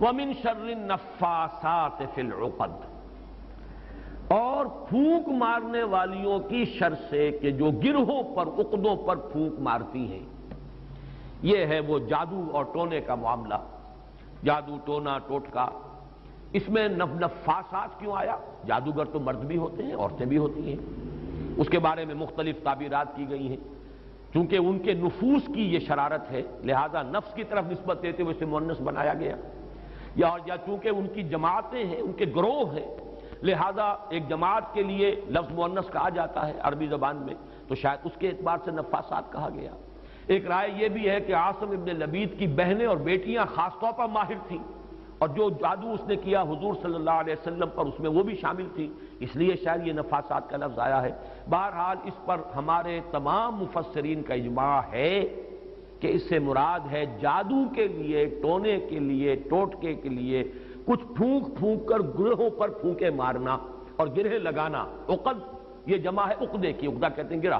وَمِن شَرِّ النَّفَّاثَاتِ فِي الْعُقَدِ، اور پھونک مارنے والیوں کی شر سے کہ جو گرہوں پر، عقدوں پر پھونک مارتی ہیں۔ یہ ہے وہ جادو اور ٹونے کا معاملہ، جادو ٹونا ٹوٹکا۔ اس میں نفاسات کیوں آیا؟ جادوگر تو مرد بھی ہوتے ہیں، عورتیں بھی ہوتی ہیں، اس کے بارے میں مختلف تعبیرات کی گئی ہیں۔ چونکہ ان کے نفوس کی یہ شرارت ہے، لہذا نفس کی طرف نسبت دیتے ہوئے اسے مؤنث بنایا گیا، یا چونکہ ان کی جماعتیں ہیں، ان کے گروہ ہیں، لہذا ایک جماعت کے لیے لفظ مؤنث کہا جاتا ہے عربی زبان میں، تو شاید اس کے اعتبار سے نفاسات کہا گیا۔ ایک رائے یہ بھی ہے کہ عاصم ابن لبید کی بہنیں اور بیٹیاں خاص طور پر ماہر تھیں، اور جو جادو اس نے کیا حضور صلی اللہ علیہ وسلم پر، اس میں وہ بھی شامل تھی، اس لیے شاید یہ نفاسات کا لفظ آیا ہے۔ بہرحال اس پر ہمارے تمام مفسرین کا اجماع ہے کہ اس سے مراد ہے جادو کے لیے، ٹونے کے لیے، ٹوٹکے کے لیے کچھ پھونک پھونک کر گرہوں پر پھونکے مارنا اور گرہ لگانا۔ عقد یہ جمع ہے عقدے کی، عقدہ کہتے ہیں گرہ،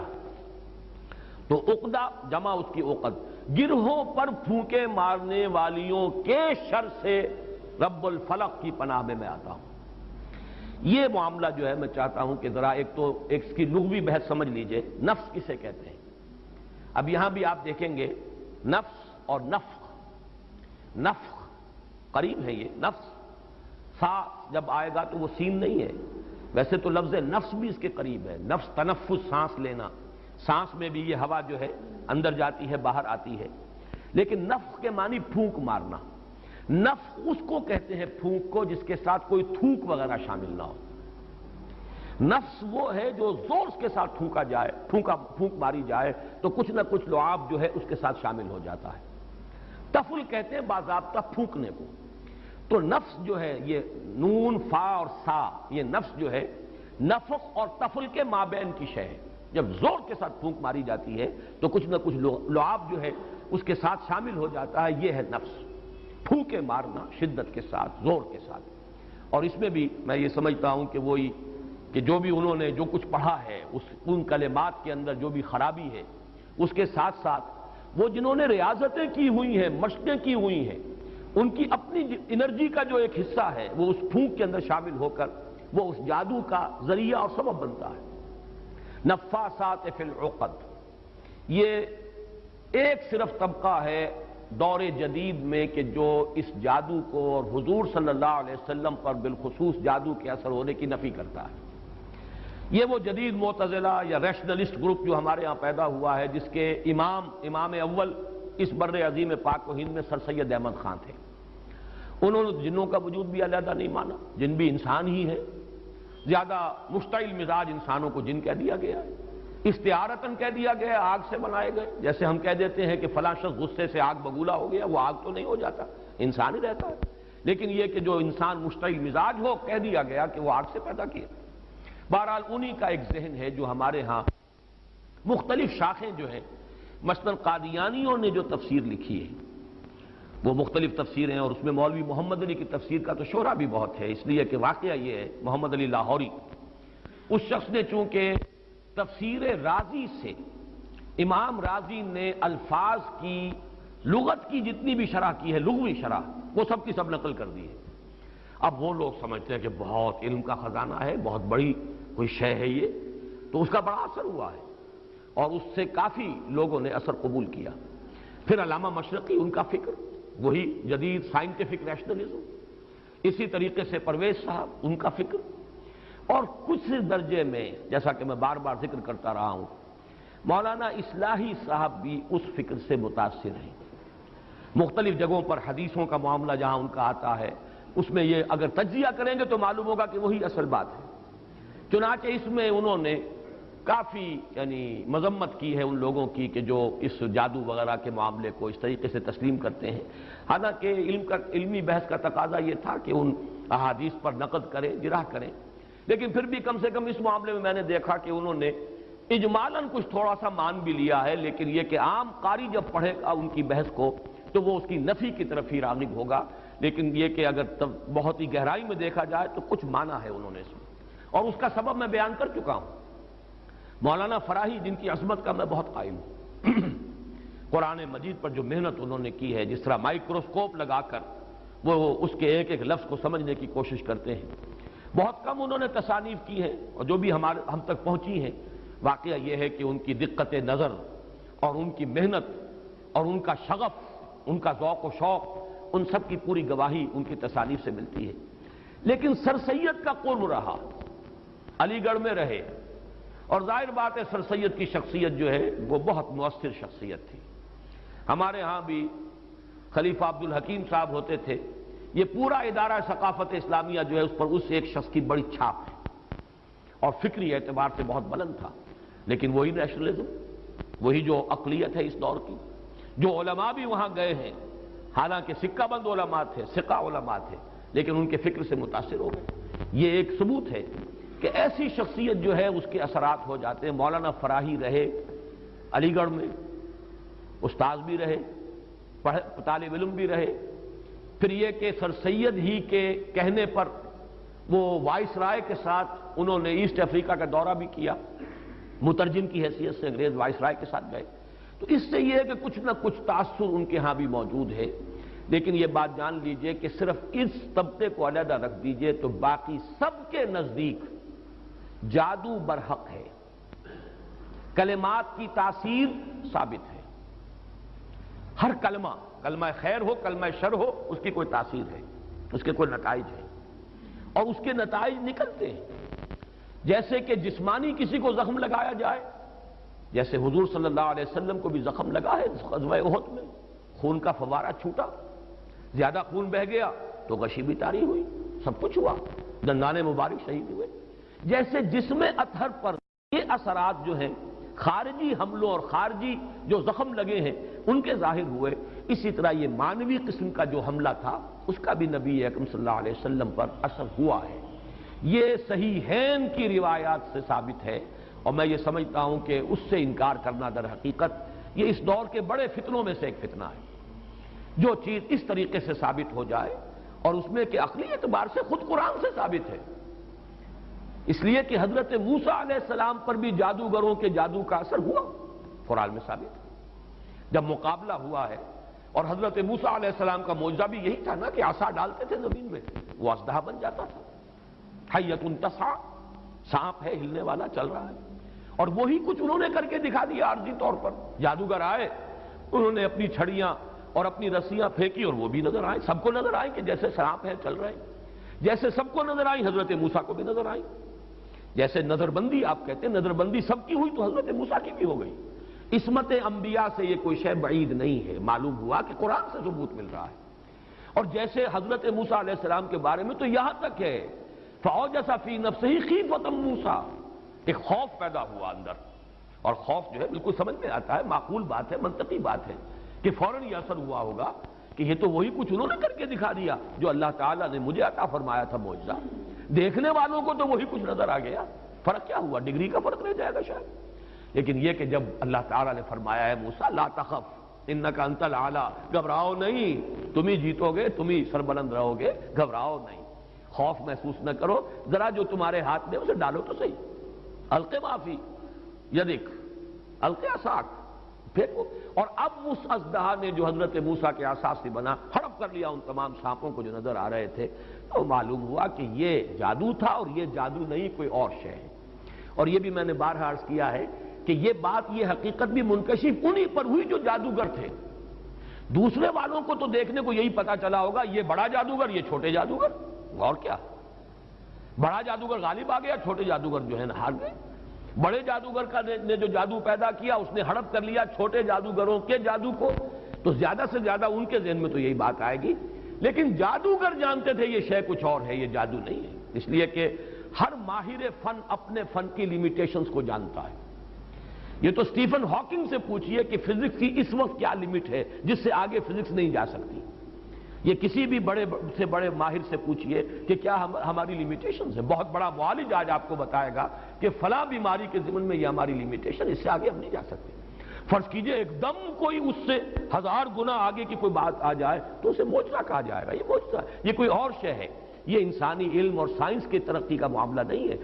تو عقدہ جمع اس کی عقد۔ گرہوں پر پھونکے مارنے والیوں کے شر سے رب الفلق کی پناہ میں آتا ہوں۔ یہ معاملہ جو ہے میں چاہتا ہوں کہ ذرا ایک اس کی لغوی بحث سمجھ لیجئے، نفس کسے کہتے ہیں۔ اب یہاں بھی آپ دیکھیں گے نفس اور نفخ، نفخ قریب ہے، یہ نفس سا جب آئے گا تو وہ سین نہیں ہے، ویسے تو لفظ نفس بھی اس کے قریب ہے۔ نفس تنفس، سانس لینا، سانس میں بھی یہ ہوا جو ہے اندر جاتی ہے باہر آتی ہے، لیکن نفخ کے معنی پھونک مارنا۔ نفخ اس کو کہتے ہیں پھونک کو جس کے ساتھ کوئی تھوک وغیرہ شامل نہ ہو۔ نفس وہ ہے جو زور کے ساتھ پھونکا جائے، پھونک ماری جائے تو کچھ نہ کچھ لعاب جو ہے اس کے ساتھ شامل ہو جاتا ہے۔ تفل کہتے ہیں باضابطہ پھونکنے کو۔ تو نفس جو ہے یہ نون فا اور سا، یہ نفس جو ہے نفخ اور تفل کے مابین کی شے ہے۔ جب زور کے ساتھ پھونک ماری جاتی ہے تو کچھ نہ کچھ لعاب جو ہے اس کے ساتھ شامل ہو جاتا ہے، یہ ہے نفس، پھونکے مارنا شدت کے ساتھ، زور کے ساتھ۔ اور اس میں بھی میں یہ سمجھتا ہوں کہ وہی کہ جو بھی انہوں نے جو کچھ پڑھا ہے ان کلمات کے اندر جو بھی خرابی ہے، اس کے ساتھ ساتھ وہ جنہوں نے ریاضتیں کی ہوئی ہیں، مشقیں کی ہوئی ہیں، ان کی اپنی انرجی کا جو ایک حصہ ہے وہ اس پھونک کے اندر شامل ہو کر وہ اس جادو کا ذریعہ اور سبب بنتا ہے۔ نفاسات فی العقد، یہ ایک صرف طبقہ ہے دور جدید میں کہ جو اس جادو کو اور حضور صلی اللہ علیہ وسلم پر بالخصوص جادو کے اثر ہونے کی نفی کرتا ہے۔ یہ وہ جدید معتزلہ یا ریشنلسٹ گروپ جو ہمارے ہاں پیدا ہوا ہے، جس کے امام اول اس بر عظیم پاک و ہند میں سر سید احمد خان تھے۔ انہوں نے جنوں کا وجود بھی علیحدہ نہیں مانا، جن بھی انسان ہی ہے، زیادہ مشتعل مزاج انسانوں کو جن کہہ دیا گیا ہے، استعارتاً کہہ دیا گیا، آگ سے بنائے گئے۔ جیسے ہم کہہ دیتے ہیں کہ فلاں شخص غصے سے آگ بگولا ہو گیا، وہ آگ تو نہیں ہو جاتا، انسان ہی رہتا ہے، لیکن یہ کہ جو انسان مشتعل مزاج ہو، کہہ دیا گیا کہ وہ آگ سے پیدا کیا۔ بہرحال انہی کا ایک ذہن ہے جو ہمارے ہاں مختلف شاخیں جو ہیں، مثلا قادیانیوں نے جو تفسیر لکھی ہے وہ مختلف تفسیریں ہیں، اور اس میں مولوی محمد علی کی تفسیر کا تو شہرہ بھی بہت ہے، اس لیے کہ واقعہ یہ ہے محمد علی لاہوری، اس شخص نے چونکہ تفسیر رازی سے، امام رازی نے الفاظ کی لغت کی جتنی بھی شرح کی ہے، لغوی شرح، وہ سب کی سب نقل کر دی ہے۔ اب وہ لوگ سمجھتے ہیں کہ بہت علم کا خزانہ ہے، بہت بڑی کوئی شے ہے یہ، تو اس کا بڑا اثر ہوا ہے اور اس سے کافی لوگوں نے اثر قبول کیا۔ پھر علامہ مشرقی، ان کا فکر وہی جدید سائنٹیفک ریشنلزم، اسی طریقے سے پرویز صاحب، ان کا فکر، اور کچھ درجے میں جیسا کہ میں بار بار ذکر کرتا رہا ہوں مولانا اصلاحی صاحب بھی اس فکر سے متاثر ہیں۔ مختلف جگہوں پر حدیثوں کا معاملہ جہاں ان کا آتا ہے، اس میں یہ اگر تجزیہ کریں گے تو معلوم ہوگا کہ وہی اصل بات ہے۔ چنانچہ اس میں انہوں نے کافی مذمت کی ہے ان لوگوں کی کہ جو اس جادو وغیرہ کے معاملے کو اس طریقے سے تسلیم کرتے ہیں، حالانکہ علمی بحث کا تقاضا یہ تھا کہ ان احادیث پر نقد کریں، جرح کریں، لیکن پھر بھی کم سے کم اس معاملے میں نے دیکھا کہ انہوں نے اجمالاً کچھ تھوڑا سا مان بھی لیا ہے، لیکن یہ کہ عام قاری جب پڑھے گا ان کی بحث کو تو وہ اس کی نفی کی طرف ہی راغب ہوگا، لیکن یہ کہ اگر بہت ہی گہرائی میں دیکھا جائے تو کچھ مانا ہے انہوں نے اس میں، اور اس کا سبب میں بیان کر چکا ہوں۔ مولانا فراہی، جن کی عظمت کا میں بہت قائل ہوں، قرآن مجید پر جو محنت انہوں نے کی ہے، جس طرح مائکروسکوپ لگا کر وہ اس کے ایک ایک لفظ کو سمجھنے کی کوشش کرتے ہیں۔ بہت کم انہوں نے تصانیف کی ہیں، اور جو بھی ہم تک پہنچی ہیں، واقعہ یہ ہے کہ ان کی دقت نظر اور ان کی محنت اور ان کا شغف، ان کا ذوق و شوق، ان سب کی پوری گواہی ان کی تصانیف سے ملتی ہے۔ لیکن سر سید کا قرب رہا، علی گڑھ میں رہے، اور ظاہر بات ہے سر سید کی شخصیت جو ہے وہ بہت مؤثر شخصیت تھی۔ ہمارے ہاں بھی خلیفہ عبدالحکیم صاحب ہوتے تھے، یہ پورا ادارہ ثقافت اسلامیہ جو ہے اس پر اس ایک شخص کی بڑی چھاپ ہے، اور فکری اعتبار سے بہت بلند تھا۔ لیکن وہی نیشنلزم، وہی جو اقلیت ہے اس دور کی، جو علماء بھی وہاں گئے ہیں، حالانکہ سکہ بند علماء تھے، ثقہ علماء تھے، لیکن ان کے فکر سے متاثر ہو گئے۔ یہ ایک ثبوت ہے کہ ایسی شخصیت جو ہے اس کے اثرات ہو جاتے ہیں۔ مولانا فراہی رہے علی گڑھ میں، استاذ بھی رہے، طالب علم بھی رہے، پھر یہ کہ سر سید ہی کے کہنے پر وہ وائس رائے کے ساتھ انہوں نے ایسٹ افریقہ کا دورہ بھی کیا، مترجم کی حیثیت سے انگریز وائس رائے کے ساتھ گئے۔ تو اس سے یہ ہے کہ کچھ نہ کچھ تاثر ان کے ہاں بھی موجود ہے۔ لیکن یہ بات جان لیجئے کہ صرف اس طبقے کو علیحدہ رکھ دیجئے تو باقی سب کے نزدیک جادو برحق ہے، کلمات کی تاثیر ثابت ہے۔ ہر کلمہ، کلمہ خیر ہو، کلمہ شر ہو، اس کی کوئی تاثیر ہے، اس کے کوئی نتائج ہے، اور اس کے نتائج نکلتے ہیں۔ جیسے کہ جسمانی کسی کو زخم لگایا جائے، جیسے حضور صلی اللہ علیہ وسلم کو بھی زخم لگا ہے غزوہ احد میں، خون کا فوارہ چھوٹا، زیادہ خون بہہ گیا تو غشی بھی طاری ہوئی، سب کچھ ہوا، دندان مبارک شہید ہوئے۔ جیسے جسم اطہر پر یہ اثرات جو ہیں خارجی حملوں اور خارجی جو زخم لگے ہیں ان کے ظاہر ہوئے، اسی طرح یہ مانوی قسم کا جو حملہ تھا اس کا بھی نبی اکرم صلی اللہ علیہ وسلم پر اثر ہوا ہے۔ یہ صحیحین کی روایات سے ثابت ہے، اور میں یہ سمجھتا ہوں کہ اس سے انکار کرنا در حقیقت یہ اس دور کے بڑے فتنوں میں سے ایک فتنہ ہے۔ جو چیز اس طریقے سے ثابت ہو جائے، اور اس میں کہ عقلی اعتبار سے خود قرآن سے ثابت ہے، اس لیے کہ حضرت موسیٰ علیہ السلام پر بھی جادوگروں کے جادو کا اثر ہوا، قرآن میں ثابت ہے۔ جب مقابلہ ہوا ہے، اور حضرت موسیٰ علیہ السلام کا معجزہ بھی یہی تھا نا کہ عصا ڈالتے تھے زمین میں، وہ اژدہا بن جاتا تھا، حیۃ تسعیٰ، سانپ ہے ہلنے والا چل رہا ہے، اور وہی کچھ انہوں نے کر کے دکھا دیا عارضی طور پر۔ جادوگر آئے، انہوں نے اپنی چھڑیاں اور اپنی رسیاں پھینکی، اور وہ بھی نظر آئے، سب کو نظر آئیں کہ جیسے سانپ ہے چل رہے ہیں، جیسے سب کو نظر آئی حضرت موسیٰ کو بھی نظر آئی۔ جیسے نظر بندی آپ کہتے ہیں، نظر بندی سب کی ہوئی تو حضرت موسیٰ کی بھی ہو گئی۔ عصمت انبیاء سے یہ کوئی شے بعید نہیں ہے، معلوم ہوا کہ قرآن سے ثبوت مل رہا ہے۔ اور جیسے حضرت موسیٰ علیہ السلام کے بارے میں تو یہاں تک ہے فَأَوْجَسَ فِي نَفْسِهِ خِیفَةً موسیٰ، ایک خوف پیدا ہوا اندر، اور خوف جو ہے بالکل سمجھ میں آتا ہے، معقول بات ہے، منطقی بات ہے کہ فوراً یہ اثر ہوا ہوگا کہ یہ تو وہی کچھ انہوں نے کر کے دکھا دیا جو اللہ تعالیٰ نے مجھے عطا فرمایا تھا معجزہ۔ دیکھنے والوں کو تو وہی کچھ نظر آ گیا، فرق کیا ہوا؟ ڈگری کا فرق رہ جائے گا شاید۔ لیکن یہ کہ جب اللہ تعالیٰ نے فرمایا ہے موسیٰ لا تخف انک انت الاعلیٰ، گھبراؤ نہیں، تم ہی جیتو گے، تم ہی سربلند رہو گے، گھبراؤ نہیں، خوف محسوس نہ کرو، ذرا جو تمہارے ہاتھ میں اسے ڈالو تو صحیح، الق ما فی یدک، الق عصاک، پھینکو۔ اور اب اس اژدہا نے جو حضرت موسیٰ کے عصا سے بنا ہڑپ کر لیا ان تمام سانپوں کو جو نظر آ رہے تھے، تو معلوم ہوا کہ یہ جادو تھا، اور یہ جادو نہیں کوئی اور شے ہے۔ اور یہ بھی میں نے بارہا عرض کیا ہے کہ یہ بات، یہ حقیقت بھی منکشف انہی پر ہوئی جو جادوگر تھے۔ دوسرے والوں کو تو دیکھنے کو یہی پتا چلا ہوگا یہ بڑا جادوگر، یہ چھوٹے جادوگر، اور کیا، بڑا جادوگر غالب آ گیا، چھوٹے جادوگر جو ہے نا ہار گئے۔ بڑے جادوگر کا نے جو جادو پیدا کیا اس نے ہڑپ کر لیا چھوٹے جادوگروں کے جادو کو، تو زیادہ سے زیادہ ان کے ذہن میں تو یہی بات آئے گی۔ لیکن جادوگر جانتے تھے یہ شے کچھ اور ہے، یہ جادو نہیں ہے، اس لیے کہ ہر ماہر فن اپنے فن کی لیمیٹیشنز کو جانتا ہے۔ یہ تو سٹیفن ہاکنگ سے پوچھئے کہ فزکس کی اس وقت کیا لمٹ ہے جس سے آگے فزکس نہیں جا سکتی، یہ کسی بھی بڑے سے بڑے ماہر سے پوچھئے کہ کیا ہماری لیمیٹیشنز ہے۔ بہت بڑا معالج آج آپ کو بتائے گا کہ فلاں بیماری کے ضمن میں یہ ہماری لیمیٹیشن، اس سے آگے ہم نہیں جا سکتے۔ فرض کیجئے ایک دم کوئی اس سے 1000 گنا آگے کی کوئی بات آ جائے تو اسے معجزہ کہا جائے گا، یہ معجزہ، یہ کوئی اور شے ہے، یہ انسانی علم اور سائنس کی ترقی کا معاملہ نہیں ہے۔